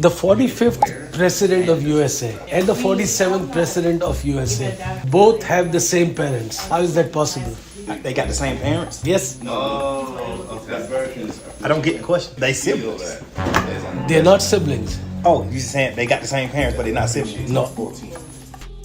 The 45th president of USA and the 47th president of USA both have the same parents. How is that possible? They got the same parents? Yes, I don't get the question. They siblings. they're not siblings. Oh, you saying they got the same parents, but they're not siblings? No.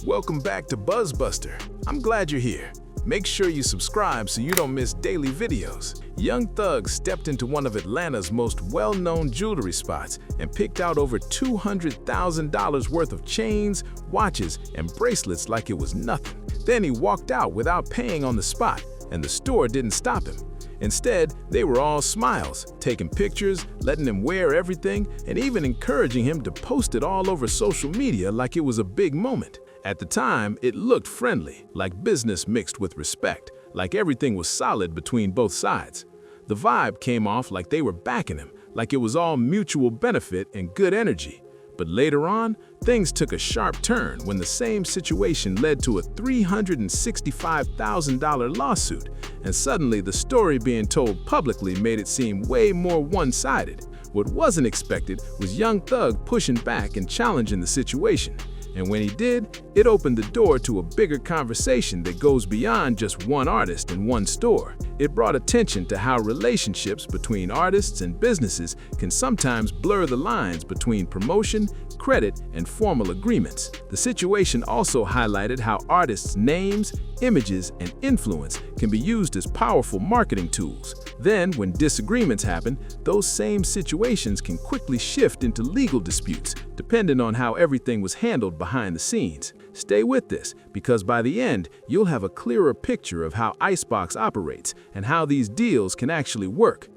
Welcome back to BuzzBuster. I'm glad you're here. Make sure you subscribe so you don't miss daily videos. Young Thug stepped into one of Atlanta's most well-known jewelry spots and picked out over $200,000 worth of chains, watches, and bracelets like it was nothing. Then he walked out without paying on the spot, and the store didn't stop him. Instead, they were all smiles, taking pictures, letting him wear everything, and even encouraging him to post it all over social media like it was a big moment. At the time, it looked friendly, like business mixed with respect, like everything was solid between both sides. The vibe came off like they were backing him, like it was all mutual benefit and good energy. But later on, things took a sharp turn when the same situation led to a $365,000 lawsuit, and suddenly the story being told publicly made it seem way more one-sided. What wasn't expected was Young Thug pushing back and challenging the situation. And when he did, it opened the door to a bigger conversation that goes beyond just one artist and one store. It brought attention to how relationships between artists and businesses can sometimes blur the lines between promotion, credit, and formal agreements. The situation also highlighted how artists' names, images, and influence can be used as powerful marketing tools. Then, when disagreements happen, those same situations can quickly shift into legal disputes, depending on how everything was handled behind the scenes. Stay with this, because by the end, you'll have a clearer picture of how Icebox operates and how these deals can actually work.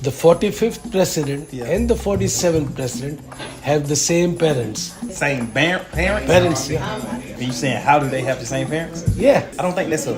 The 45th president and the 47th president have the same parents. Same parents? Parents, yeah. Are you saying how do they have the same parents? Yeah. I don't think that's a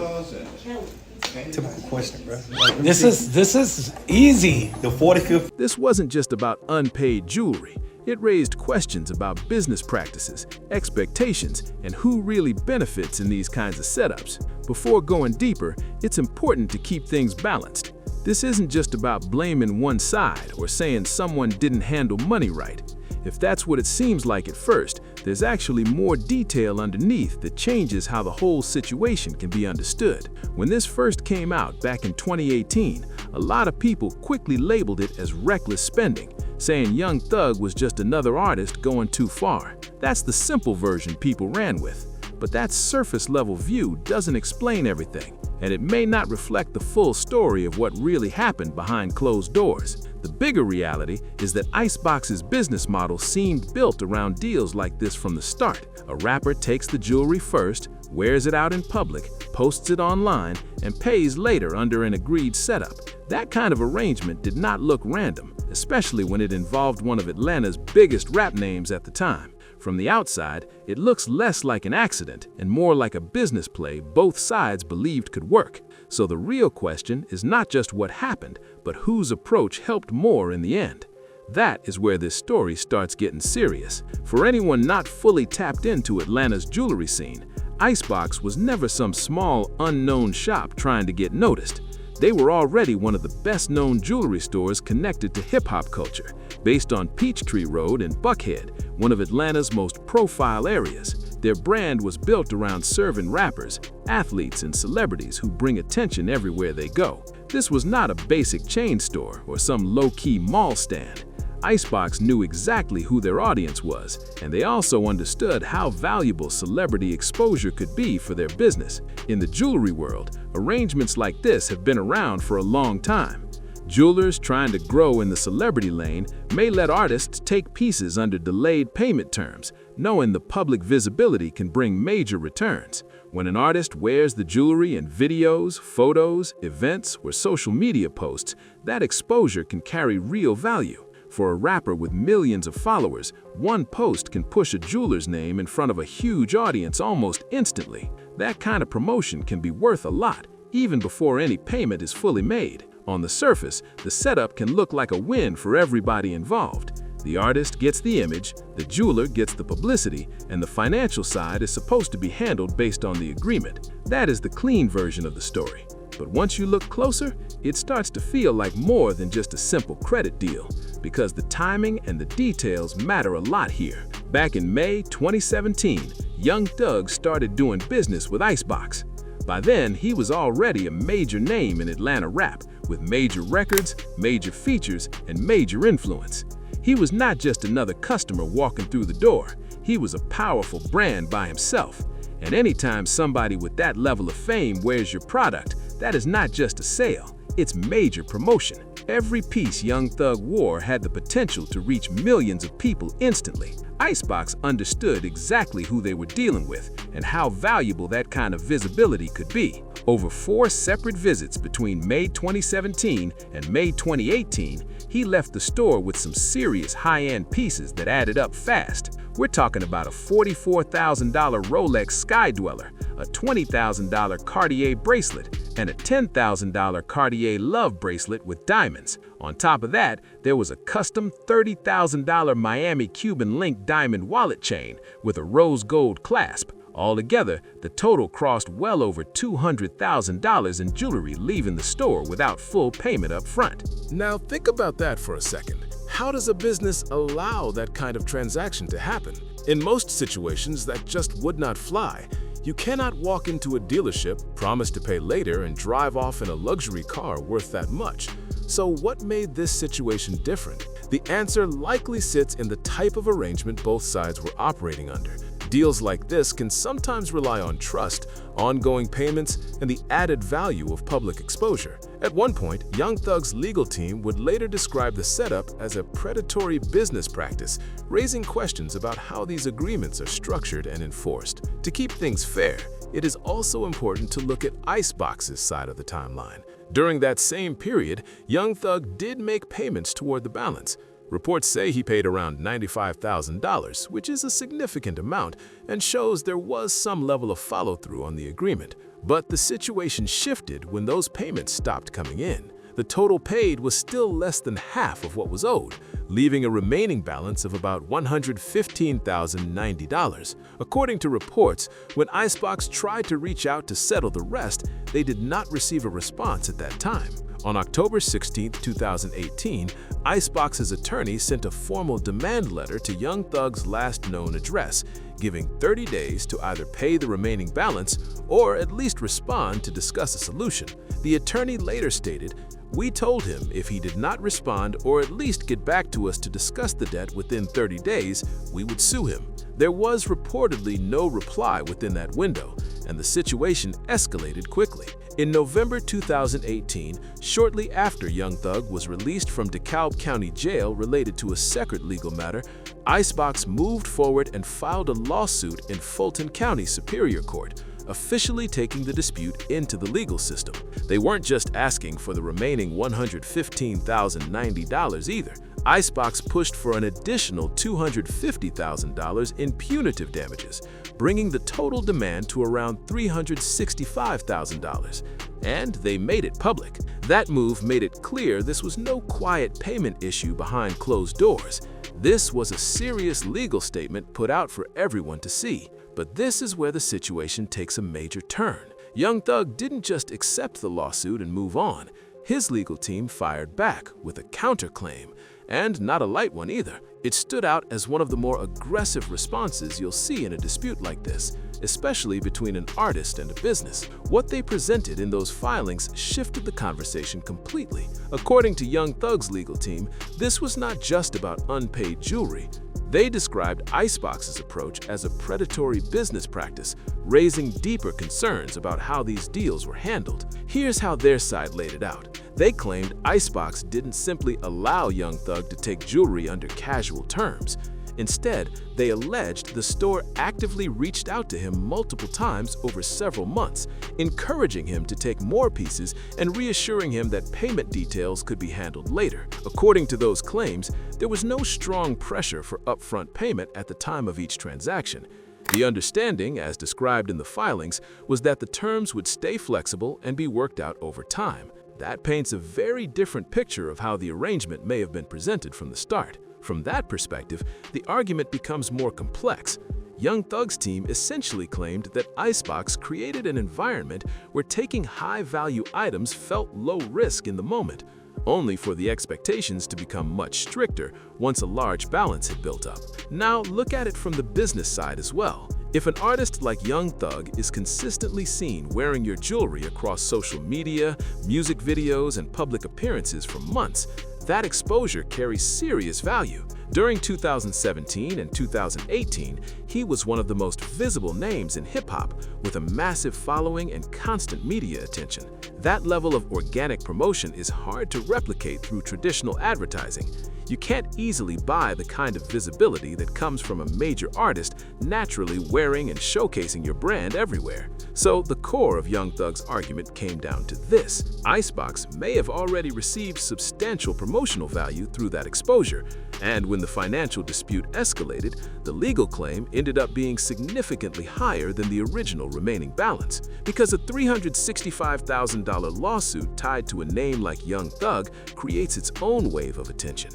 typical question, bro. Like, This is easy. the 45th. This wasn't just about unpaid jewelry. It raised questions about business practices, expectations, and who really benefits in these kinds of setups. Before going deeper, it's important to keep things balanced. This isn't just about blaming one side or saying someone didn't handle money right. If that's what it seems like at first, there's actually more detail underneath that changes how the whole situation can be understood. When this first came out back in 2018, a lot of people quickly labeled it as reckless spending, saying Young Thug was just another artist going too far. That's the simple version people ran with. But that surface-level view doesn't explain everything, and it may not reflect the full story of what really happened behind closed doors. The bigger reality is that Icebox's business model seemed built around deals like this from the start. A rapper takes the jewelry first, wears it out in public, posts it online, and pays later under an agreed setup. That kind of arrangement did not look random, especially when it involved one of Atlanta's biggest rap names at the time. From the outside, it looks less like an accident and more like a business play both sides believed could work. So the real question is not just what happened, but whose approach helped more in the end. That is where this story starts getting serious. For anyone not fully tapped into Atlanta's jewelry scene, Icebox was never some small, unknown shop trying to get noticed. They were already one of the best-known jewelry stores connected to hip-hop culture, based on Peachtree Road in Buckhead, one of Atlanta's most profile areas. Their brand was built around serving rappers, athletes, and celebrities who bring attention everywhere they go. This was not a basic chain store or some low-key mall stand. Icebox knew exactly who their audience was, and they also understood how valuable celebrity exposure could be for their business. In the jewelry world, arrangements like this have been around for a long time. Jewelers trying to grow in the celebrity lane may let artists take pieces under delayed payment terms, knowing the public visibility can bring major returns. When an artist wears the jewelry in videos, photos, events, or social media posts, that exposure can carry real value. For a rapper with millions of followers, one post can push a jeweler's name in front of a huge audience almost instantly. That kind of promotion can be worth a lot, even before any payment is fully made. On the surface, the setup can look like a win for everybody involved. The artist gets the image, the jeweler gets the publicity, and the financial side is supposed to be handled based on the agreement. That is the clean version of the story. But once you look closer, it starts to feel like more than just a simple credit deal, because the timing and the details matter a lot here. Back in May 2017, young Thug started doing business with Icebox. By then, he was already a major name in Atlanta rap, with major records, major features, and major influence. He was not just another customer walking through the door. He was a powerful brand by himself. And anytime somebody with that level of fame wears your product, that is not just a sale, it's major promotion. Every piece Young Thug wore had the potential to reach millions of people instantly. Icebox understood exactly who they were dealing with and how valuable that kind of visibility could be. Over 4 separate visits between May 2017 and May 2018, he left the store with some serious high-end pieces that added up fast. We're talking about a $44,000 Rolex Sky Dweller, a $20,000 Cartier bracelet, and a $10,000 Cartier Love bracelet with diamonds. On top of that, there was a custom $30,000 Miami Cuban Link diamond wallet chain with a rose gold clasp. Altogether, the total crossed well over $200,000 in jewelry leaving the store without full payment up front. Now think about that for a second. How does a business allow that kind of transaction to happen? In most situations, that just would not fly. You cannot walk into a dealership, promise to pay later, and drive off in a luxury car worth that much. So what made this situation different? The answer likely sits in the type of arrangement both sides were operating under. Deals like this can sometimes rely on trust, ongoing payments, and the added value of public exposure. At one point, Young Thug's legal team would later describe the setup as a predatory business practice, raising questions about how these agreements are structured and enforced. To keep things fair, it is also important to look at Icebox's side of the timeline. During that same period, Young Thug did make payments toward the balance. Reports say he paid around $95,000, which is a significant amount and shows there was some level of follow-through on the agreement. But the situation shifted when those payments stopped coming in. The total paid was still less than half of what was owed, leaving a remaining balance of about $115,090. According to reports, when Icebox tried to reach out to settle the rest, they did not receive a response at that time. On October 16, 2018, Icebox's attorney sent a formal demand letter to Young Thug's last known address, giving 30 days to either pay the remaining balance or at least respond to discuss a solution. The attorney later stated, "We told him if he did not respond or at least get back to us to discuss the debt within 30 days, we would sue him." There was reportedly no reply within that window, and the situation escalated quickly. In November 2018, shortly after Young Thug was released from DeKalb County Jail related to a separate legal matter, Icebox moved forward and filed a lawsuit in Fulton County Superior Court, officially taking the dispute into the legal system. They weren't just asking for the remaining $115,090 either. Icebox pushed for an additional $250,000 in punitive damages, bringing the total demand to around $365,000. And they made it public. That move made it clear this was no quiet payment issue behind closed doors. This was a serious legal statement put out for everyone to see. But this is where the situation takes a major turn. Young Thug didn't just accept the lawsuit and move on. His legal team fired back with a counterclaim, and not a light one either. It stood out as one of the more aggressive responses you'll see in a dispute like this, especially between an artist and a business. What they presented in those filings shifted the conversation completely. According to Young Thug's legal team, this was not just about unpaid jewelry. They described Icebox's approach as a predatory business practice, raising deeper concerns about how these deals were handled. Here's how their side laid it out. They claimed Icebox didn't simply allow Young Thug to take jewelry under casual terms. Instead, they alleged the store actively reached out to him multiple times over several months, encouraging him to take more pieces and reassuring him that payment details could be handled later. According to those claims, there was no strong pressure for upfront payment at the time of each transaction. The understanding, as described in the filings, was that the terms would stay flexible and be worked out over time. That paints a very different picture of how the arrangement may have been presented from the start. From that perspective, the argument becomes more complex. Young Thug's team essentially claimed that Icebox created an environment where taking high-value items felt low risk in the moment. only for the expectations to become much stricter once a large balance had built up. Now look at it from the business side as well. If an artist like Young Thug is consistently seen wearing your jewelry across social media, music videos, and public appearances for months, that exposure carries serious value. During 2017 and 2018, he was one of the most visible names in hip-hop, with a massive following and constant media attention. That level of organic promotion is hard to replicate through traditional advertising. You can't easily buy the kind of visibility that comes from a major artist naturally wearing and showcasing your brand everywhere. So the core of Young Thug's argument came down to this: Icebox may have already received substantial promotional value through that exposure, and when the financial dispute escalated, the legal claim ended up being significantly higher than the original remaining balance, because a $365,000 lawsuit tied to a name like Young Thug creates its own wave of attention.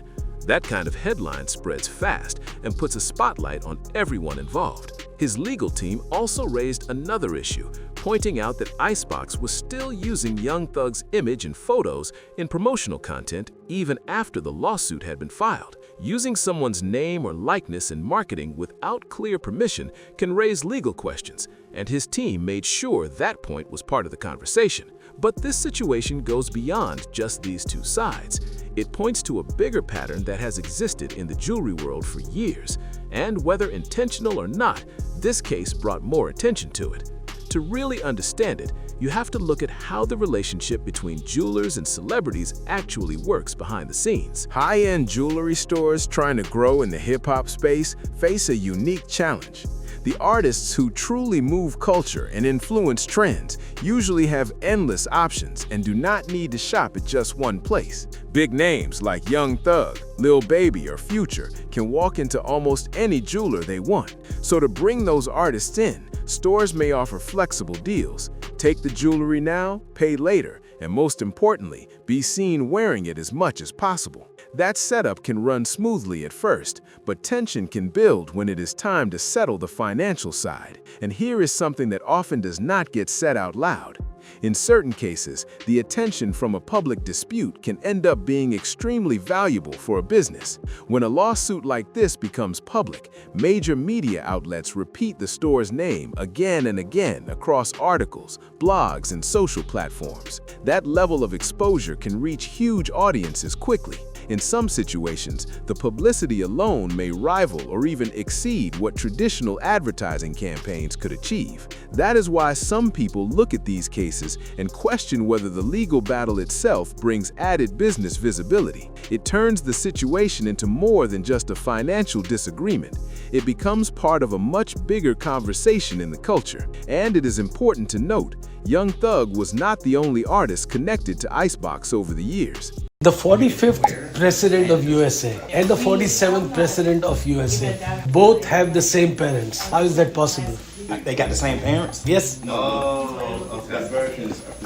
That kind of headline spreads fast and puts a spotlight on everyone involved. His legal team also raised another issue, pointing out that Icebox was still using Young Thug's image and photos in promotional content even after the lawsuit had been filed. Using someone's name or likeness in marketing without clear permission can raise legal questions, and his team made sure that point was part of the conversation. But this situation goes beyond just these two sides. It points to a bigger pattern that has existed in the jewelry world for years, and whether intentional or not, this case brought more attention to it. To really understand it, you have to look at how the relationship between jewelers and celebrities actually works behind the scenes. High-end jewelry stores trying to grow in the hip-hop space face a unique challenge. The artists who truly move culture and influence trends usually have endless options and do not need to shop at just one place. Big names like Young Thug, Lil Baby, or Future can walk into almost any jeweler they want. So to bring those artists in, stores may offer flexible deals. Take the jewelry now, pay later, and most importantly, be seen wearing it as much as possible. That setup can run smoothly at first, but tension can build when it is time to settle the financial side. And here is something that often does not get said out loud. In certain cases, the attention from a public dispute can end up being extremely valuable for a business. When a lawsuit like this becomes public, major media outlets repeat the store's name again and again across articles, blogs, and social platforms. That level of exposure can reach huge audiences quickly. In some situations, the publicity alone may rival or even exceed what traditional advertising campaigns could achieve. That is why some people look at these cases and question whether the legal battle itself brings added business visibility. It turns the situation into more than just a financial disagreement. It becomes part of a much bigger conversation in the culture. And it is important to note, Young Thug was not the only artist connected to Icebox over the years. The 45th president of USA and the 47th president of USA both have the same parents. How is that possible? They got the same parents? Yes, I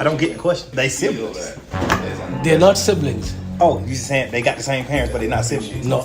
don't get the question. They siblings. they're not siblings. Oh, you saying they got the same parents, but they're not siblings? No.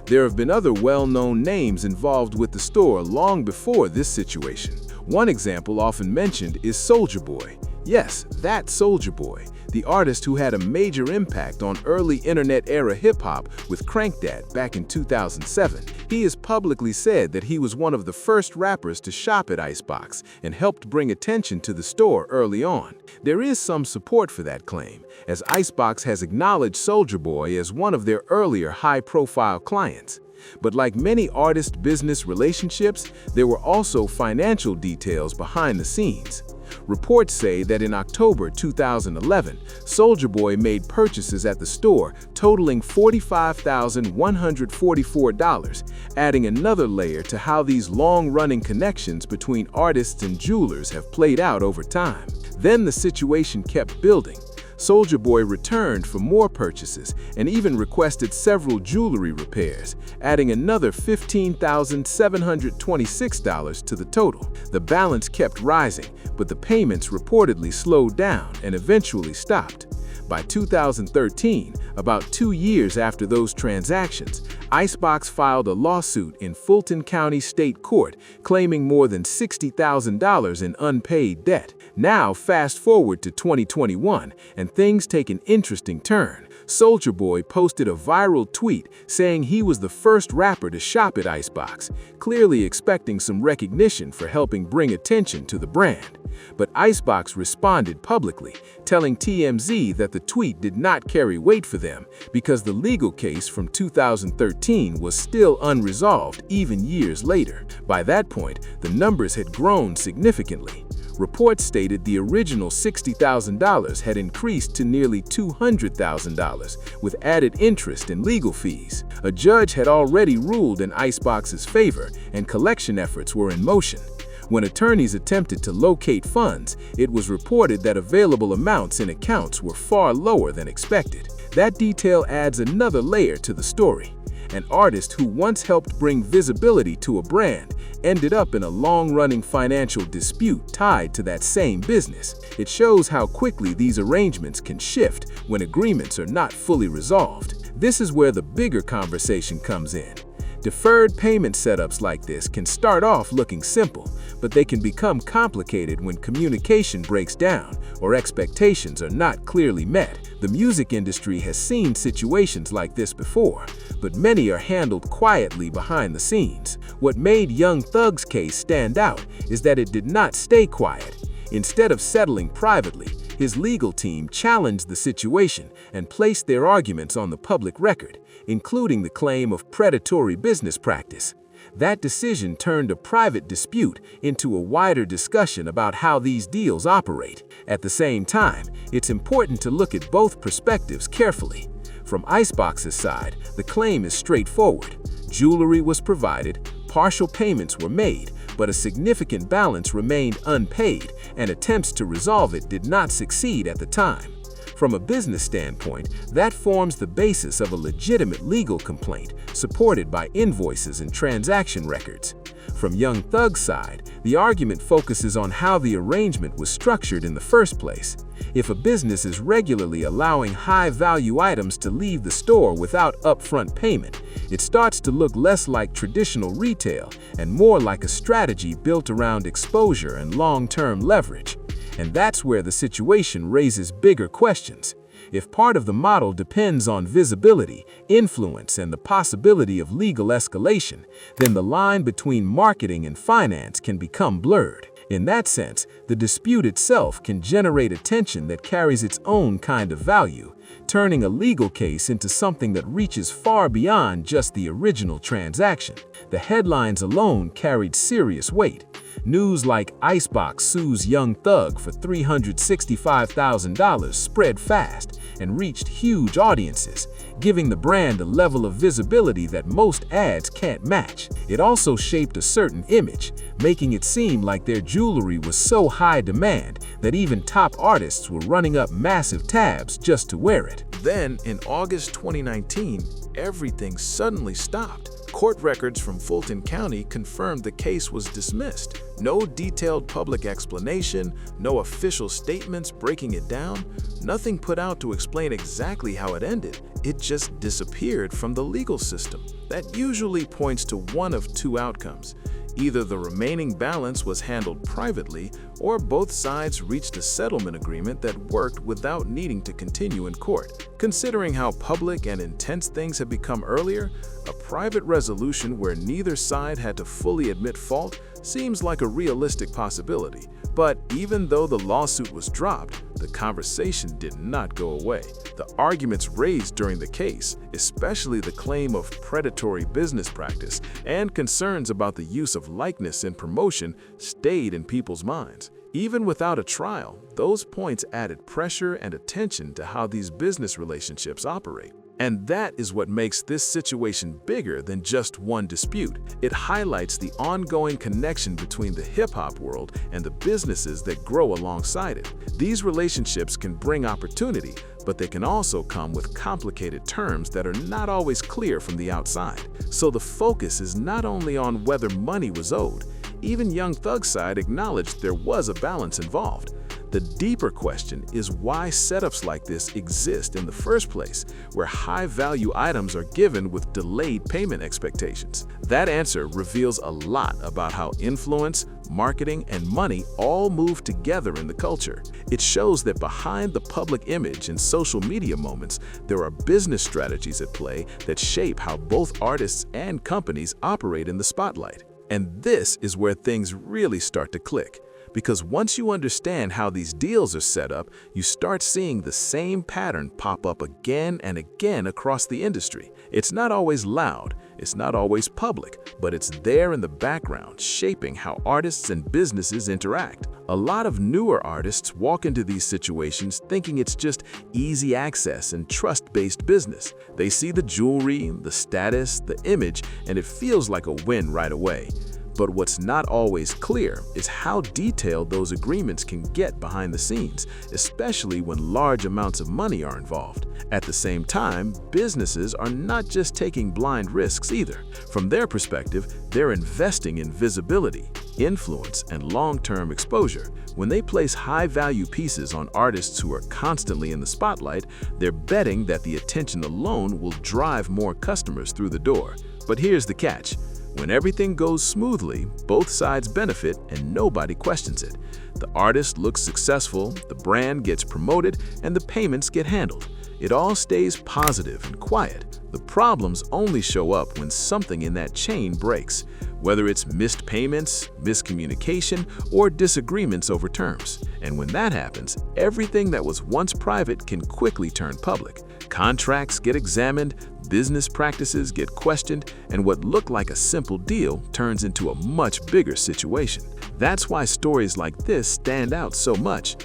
There have been other well-known names involved with the store long before this situation. One example often mentioned is Soulja Boy. Yes, that Soulja Boy, the artist who had a major impact on early internet-era hip-hop with Crank That back in 2007. He has publicly said that he was one of the first rappers to shop at Icebox and helped bring attention to the store early on. There is some support for that claim, as Icebox has acknowledged Soulja Boy as one of their earlier high-profile clients. But like many artist-business relationships, there were also financial details behind the scenes. Reports say that in October 2011, Soulja Boy made purchases at the store totaling $45,144, adding another layer to how these long-running connections between artists and jewelers have played out over time. Then the situation kept building. Soulja Boy returned for more purchases and even requested several jewelry repairs, adding another $15,726 to the total. The balance kept rising, but the payments reportedly slowed down and eventually stopped. By 2013, about 2 years after those transactions, Icebox filed a lawsuit in Fulton County State Court claiming more than $60,000 in unpaid debt. Now, fast forward to 2021, and things take an interesting turn. Soulja Boy posted a viral tweet saying he was the first rapper to shop at Icebox, clearly expecting some recognition for helping bring attention to the brand. But Icebox responded publicly, telling TMZ that the tweet did not carry weight for them because the legal case from 2013 was still unresolved even years later. By that point, the numbers had grown significantly. Reports stated the original $60,000 had increased to nearly $200,000, with added interest and legal fees. A judge had already ruled in Icebox's favor, and collection efforts were in motion. When attorneys attempted to locate funds, it was reported that available amounts in accounts were far lower than expected. That detail adds another layer to the story. An artist who once helped bring visibility to a brand ended up in a long-running financial dispute tied to that same business. It shows how quickly these arrangements can shift when agreements are not fully resolved. This is where the bigger conversation comes in. Deferred payment setups like this can start off looking simple, but they can become complicated when communication breaks down or expectations are not clearly met. The music industry has seen situations like this before, but many are handled quietly behind the scenes. What made Young Thug's case stand out is that it did not stay quiet. Instead of settling privately, his legal team challenged the situation and placed their arguments on the public record, including the claim of predatory business practice. That decision turned a private dispute into a wider discussion about how these deals operate. At the same time, it's important to look at both perspectives carefully. From Icebox's side, the claim is straightforward. Jewelry was provided, partial payments were made, but a significant balance remained unpaid, and attempts to resolve it did not succeed at the time. From a business standpoint, that forms the basis of a legitimate legal complaint, supported by invoices and transaction records. From Young Thug's side, the argument focuses on how the arrangement was structured in the first place. If a business is regularly allowing high-value items to leave the store without upfront payment, it starts to look less like traditional retail and more like a strategy built around exposure and long-term leverage. And that's where the situation raises bigger questions. If part of the model depends on visibility, influence, and the possibility of legal escalation, then the line between marketing and finance can become blurred. In that sense, the dispute itself can generate attention that carries its own kind of value, turning a legal case into something that reaches far beyond just the original transaction. The headlines alone carried serious weight. News like Icebox sues Young Thug for $365,000 spread fast and reached huge audiences, giving the brand a level of visibility that most ads can't match. It also shaped a certain image, making it seem like their jewelry was so high demand that even top artists were running up massive tabs just to wear it. Then, in August 2019, everything suddenly stopped. Court records from Fulton County confirmed the case was dismissed. No detailed public explanation, no official statements breaking it down, nothing put out to explain exactly how it ended. It just disappeared from the legal system. That usually points to one of two outcomes. Either the remaining balance was handled privately, or both sides reached a settlement agreement that worked without needing to continue in court. Considering how public and intense things had become earlier, a private resolution where neither side had to fully admit fault seems like a realistic possibility. But even though the lawsuit was dropped, the conversation did not go away. The arguments raised during the case, especially the claim of predatory business practice and concerns about the use of likeness in promotion, stayed in people's minds. Even without a trial, those points added pressure and attention to how these business relationships operate. And that is what makes this situation bigger than just one dispute. It highlights the ongoing connection between the hip-hop world and the businesses that grow alongside it. These relationships can bring opportunity, but they can also come with complicated terms that are not always clear from the outside. So the focus is not only on whether money was owed. Even Young Thug's side acknowledged there was a balance involved. The deeper question is why setups like this exist in the first place, where high-value items are given with delayed payment expectations. That answer reveals a lot about how influence, marketing, and money all move together in the culture. It shows that behind the public image and social media moments, there are business strategies at play that shape how both artists and companies operate in the spotlight. And this is where things really start to click. Because once you understand how these deals are set up, you start seeing the same pattern pop up again and again across the industry. It's not always loud, it's not always public, but it's there in the background, shaping how artists and businesses interact. A lot of newer artists walk into these situations thinking it's just easy access and trust-based business. They see the jewelry, the status, the image, and it feels like a win right away. But what's not always clear is how detailed those agreements can get behind the scenes, especially when large amounts of money are involved. At the same time, businesses are not just taking blind risks either. From their perspective, they're investing in visibility, influence, and long-term exposure. When they place high-value pieces on artists who are constantly in the spotlight, they're betting that the attention alone will drive more customers through the door. But here's the catch. When everything goes smoothly, both sides benefit and nobody questions it. The artist looks successful, the brand gets promoted, and the payments get handled. It all stays positive and quiet. The problems only show up when something in that chain breaks, whether it's missed payments, miscommunication, or disagreements over terms. And when that happens, everything that was once private can quickly turn public. Contracts get examined, business practices get questioned, and what looked like a simple deal turns into a much bigger situation. That's why stories like this stand out so much.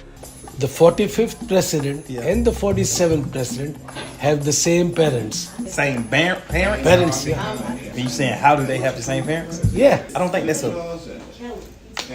The 45th president and the 47th president have the same parents. Same parents? Parents, yeah. Are you saying how do they have the same parents? Yeah. I don't think that's a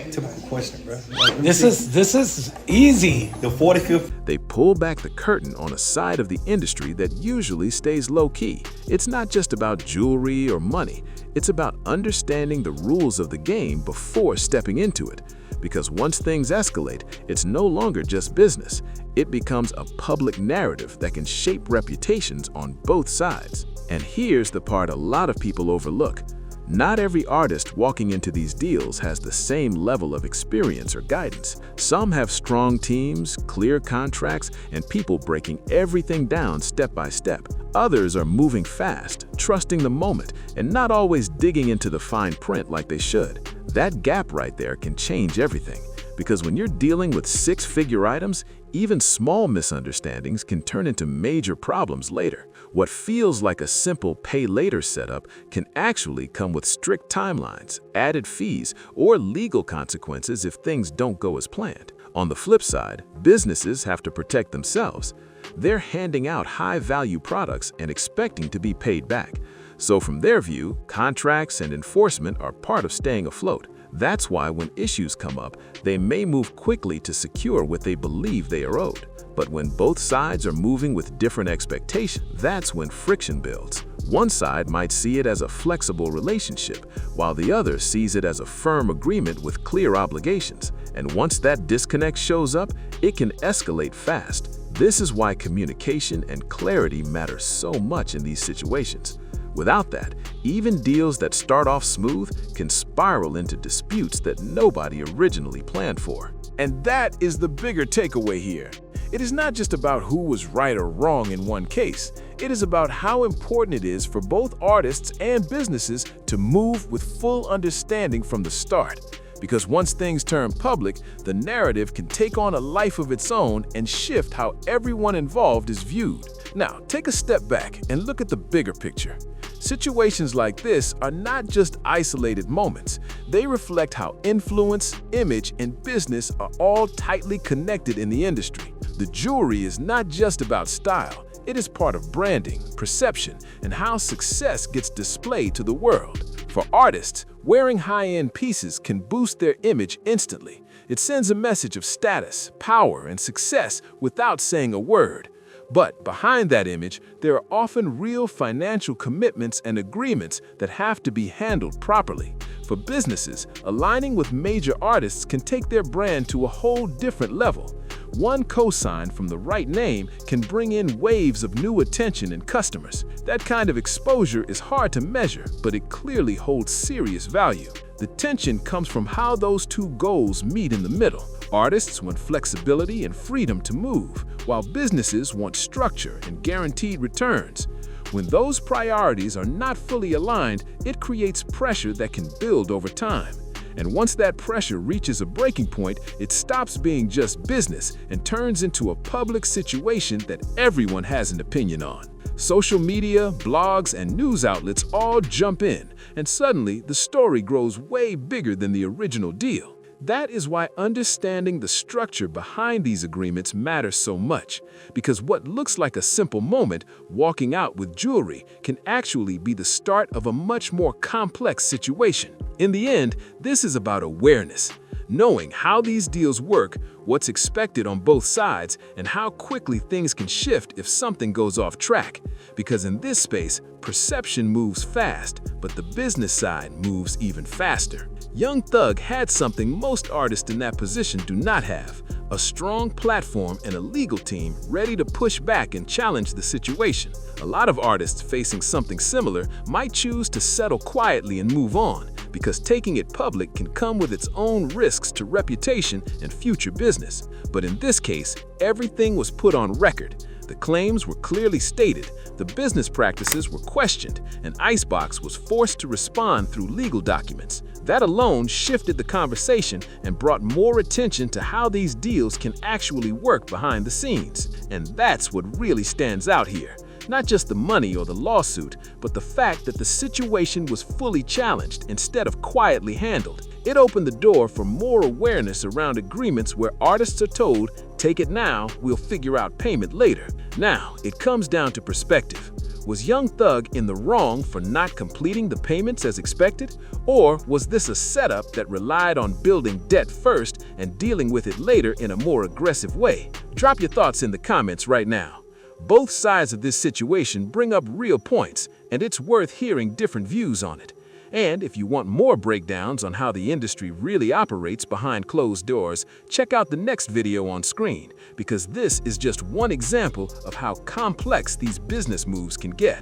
typical question, bro. This is easy. The 45th. They pull back the curtain on a side of the industry that usually stays low-key. It's not just about jewelry or money. It's about understanding the rules of the game before stepping into it. Because once things escalate, it's no longer just business. It becomes a public narrative that can shape reputations on both sides. And here's the part a lot of people overlook. Not every artist walking into these deals has the same level of experience or guidance. Some have strong teams, clear contracts, and people breaking everything down step by step. Others are moving fast, trusting the moment, and not always digging into the fine print like they should. That gap right there can change everything. Because when you're dealing with six-figure items, even small misunderstandings can turn into major problems later. What feels like a simple pay-later setup can actually come with strict timelines, added fees, or legal consequences if things don't go as planned. On the flip side, businesses have to protect themselves. They're handing out high-value products and expecting to be paid back. So from their view, contracts and enforcement are part of staying afloat. That's why when issues come up, they may move quickly to secure what they believe they are owed. But when both sides are moving with different expectations, that's when friction builds. One side might see it as a flexible relationship, while the other sees it as a firm agreement with clear obligations. And once that disconnect shows up, it can escalate fast. This is why communication and clarity matter so much in these situations. Without that, even deals that start off smooth can spiral into disputes that nobody originally planned for. And that is the bigger takeaway here. It is not just about who was right or wrong in one case. It is about how important it is for both artists and businesses to move with full understanding from the start. Because once things turn public, the narrative can take on a life of its own and shift how everyone involved is viewed. Now, take a step back and look at the bigger picture. Situations like this are not just isolated moments. They reflect how influence, image, and business are all tightly connected in the industry. The jewelry is not just about style. It is part of branding, perception, and how success gets displayed to the world. For artists, wearing high-end pieces can boost their image instantly. It sends a message of status, power, and success without saying a word. But behind that image, there are often real financial commitments and agreements that have to be handled properly. For businesses, aligning with major artists can take their brand to a whole different level. One cosign from the right name can bring in waves of new attention and customers. That kind of exposure is hard to measure, but it clearly holds serious value. The tension comes from how those two goals meet in the middle. Artists want flexibility and freedom to move, while businesses want structure and guaranteed returns. When those priorities are not fully aligned, it creates pressure that can build over time. And once that pressure reaches a breaking point, it stops being just business and turns into a public situation that everyone has an opinion on. Social media, blogs, and news outlets all jump in, and suddenly the story grows way bigger than the original deal. That is why understanding the structure behind these agreements matters so much, because what looks like a simple moment, walking out with jewelry, can actually be the start of a much more complex situation. In the end, this is about awareness, knowing how these deals work, what's expected on both sides, and how quickly things can shift if something goes off track. Because in this space, perception moves fast, but the business side moves even faster. Young Thug had something most artists in that position do not have: a strong platform and a legal team ready to push back and challenge the situation. A lot of artists facing something similar might choose to settle quietly and move on, because taking it public can come with its own risks to reputation and future business. But in this case, everything was put on record. The claims were clearly stated, the business practices were questioned, and Icebox was forced to respond through legal documents. That alone shifted the conversation and brought more attention to how these deals can actually work behind the scenes. And that's what really stands out here. Not just the money or the lawsuit, but the fact that the situation was fully challenged instead of quietly handled. It opened the door for more awareness around agreements where artists are told, "Take it now, we'll figure out payment later." Now, it comes down to perspective. Was Young Thug in the wrong for not completing the payments as expected? Or was this a setup that relied on building debt first and dealing with it later in a more aggressive way? Drop your thoughts in the comments right now. Both sides of this situation bring up real points, and it's worth hearing different views on it. And if you want more breakdowns on how the industry really operates behind closed doors, check out the next video on screen, because this is just one example of how complex these business moves can get.